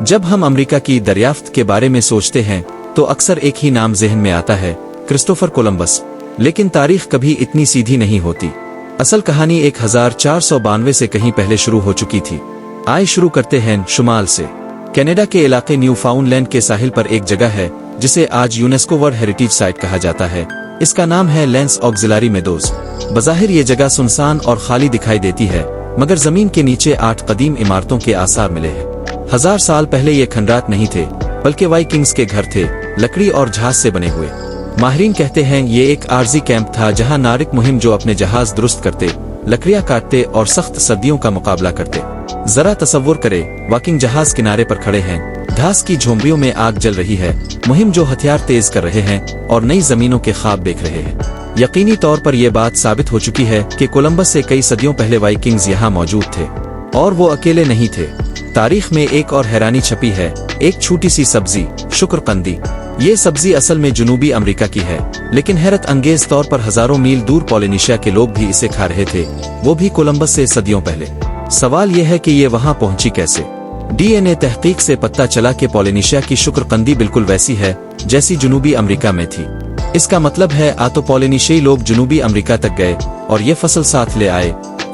जब हम अमेरिका की दरियाफ्त के बारे में सोचते हैं तो अक्सर एक ही नाम ज़हन में आता है, क्रिस्टोफर कोलंबस। लेकिन तारीख कभी इतनी सीधी नहीं होती। असल कहानी 1492 से कहीं पहले शुरू हो चुकी थी। आइए शुरू करते हैं शुमाल से। कनाडा के इलाके न्यूफाउंडलैंड के साहिल पर एक जगह है जिसे आज यूनेस्को वर्ल्ड हेरिटेज साइट कहा जाता है। इसका नाम है लैंस ऑक्सिलरी मेडोज। बज़ाहिर ये जगह सुनसान और खाली दिखाई देती है, मगर जमीन के नीचे 8 कदीम इमारतों के आसार मिले हैं। 1000 साल पहले ये खंडरात नहीं थे, बल्कि वाइकिंग्स के घर थे, लकड़ी और जहाज से बने हुए। माहिरीन कहते हैं ये एक आर्जी कैंप था जहां नाविक मुहिम जो अपने जहाज दुरुस्त करते, लकड़ियां काटते और सख्त सर्दियों का मुकाबला करते। जरा तसव्वुर करें, वाकिंग जहाज किनारे पर खड़े हैं, घास की झोंपड़ियों में आग जल रही है, मुहिम जो हथियार तेज कर रहे हैं और नई जमीनों के ख्वाब देख रहे हैं। यकीनी तौर पर यह बात साबित हो चुकी है कि कोलंबस से कई सदियों पहले वाइकिंग्स यहाँ मौजूद थे, और वो अकेले नहीं थे। तारीख में एक और हैरानी छपी है, एक छोटी सी सब्जी शुक्रकंदी। ये सब्जी असल में जनूबी अमेरिका की है, लेकिन हैरत अंगेज तौर पर हजारों मील दूर पोलिनेशिया के लोग भी इसे खा रहे थे, वो भी कोलंबस से सदियों पहले। सवाल यह है कि ये वहां पहुंची कैसे? डीएनए तहकीक से पता चला कि पोलिनेशिया की शुक्रकंदी बिल्कुल वैसी है जैसी जनूबी अमेरिका में थी। इसका मतलब है आ तो पोलिनेशियाई लोग जनूबी अमेरिका तक गए और ये फसल साथ ले आए,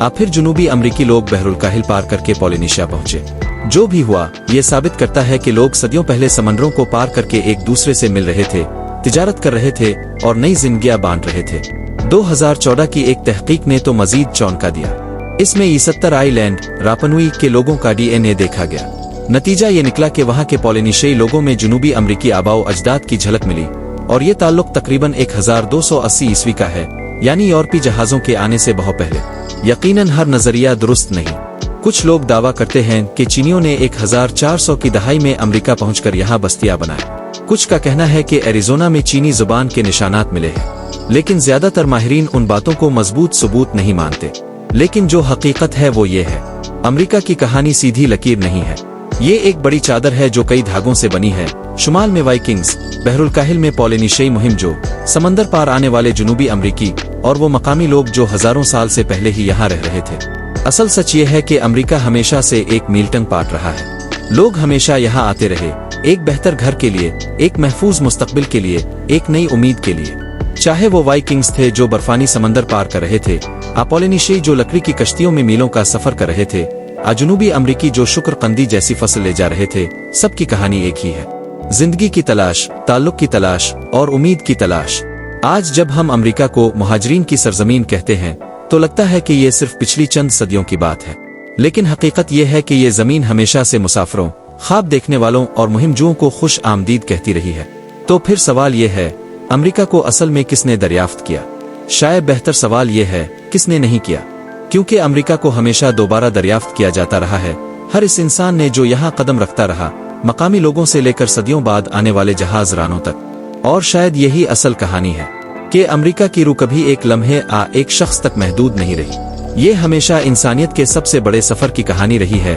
फिर जनूबी अमेरिकी लोग बहरुल काहिल पार करके पोलिनेशिया पहुंचे। जो भी हुआ, ये साबित करता है कि लोग सदियों पहले समंदरों को पार करके एक दूसरे से मिल रहे थे, तिजारत कर रहे थे और नई जिंदगियां बांट रहे थे। 2014 की एक तहकीक ने तो मजीद चौंका दिया। इसमें 70 आइलैंड रापनुई के लोगों का डीएनए देखा गया। नतीजा ये निकला कि वहां के पोलिनेशियाई लोगों में जनूबी अमेरिकी आबाओ अजदाद की झलक मिली, और ये ताल्लुक तकरीबन 1280 ईस्वी का है, यानी यूरोपी जहाजों के आने से बहुत पहले। यकीनन हर नजरिया दुरुस्त नहीं। कुछ लोग दावा करते हैं कि चीनियों ने 1400 की दहाई में अमेरिका पहुंचकर यहाँ बस्तियां बनाए। कुछ का कहना है कि एरिज़ोना में चीनी जुबान के निशानात मिले हैं, लेकिन ज्यादातर माहिरीन उन बातों को मजबूत सबूत नहीं मानते। लेकिन जो हकीकत है वो ये है, अमेरिका की कहानी सीधी लकीर नहीं है। ये एक बड़ी चादर है जो कई धागों से बनी है। शुमाल में वाइकिंग्स, बहरुल काहिल में पोलिनेशियाई मुहिम जो समंदर पार आने वाले जनूबी अमेरिकी, और वो मकामी लोग जो हजारों साल से पहले ही यहाँ रह रहे थे। असल सच ये है कि अमेरिका हमेशा से एक मीलटंग पाट रहा है। लोग हमेशा यहाँ आते रहे, एक बेहतर घर के लिए, एक महफूज मुस्तकबिल के लिए, एक नई उम्मीद के लिए। चाहे वो वाइकिंग्स थे जो बर्फानी समंदर पार कर रहे थे, पोलिनेशियाई जो लकड़ी की कश्तियों में मीलों का सफर कर रहे थे, जनूबी अमेरिकी जो शुक्रकंदी जैसी फसल ले जा रहे थे। सबकी कहानी एक ही है, जिंदगी की तलाश, ताल्लुक की तलाश और उम्मीद की तलाश। आज जब हम अमेरिका को मुहाजिरीन की सरजमीन कहते हैं तो लगता है कि ये सिर्फ पिछली चंद सदियों की बात है, लेकिन हकीकत यह है कि ये जमीन हमेशा से मुसाफिरों, ख्वाब देखने वालों और मुहिमजुओं को खुश आमदीद कहती रही है। तो फिर सवाल ये है, अमेरिका को असल में किसने दरियाफ्त किया? शायद बेहतर सवाल यह है, किसने नहीं किया? क्योंकि अमेरिका को हमेशा दोबारा दरियाफ्त किया जाता रहा है। हर इस इंसान ने जो यहाँ कदम रखता रहा, मकामी लोगों से लेकर सदियों बाद आने वाले जहाज रानों तक। और शायद यही असल कहानी है कि अमेरिका की रूह कभी एक लम्हे एक शख्स तक महदूद नहीं रही। ये हमेशा इंसानियत के सबसे बड़े सफर की कहानी रही है।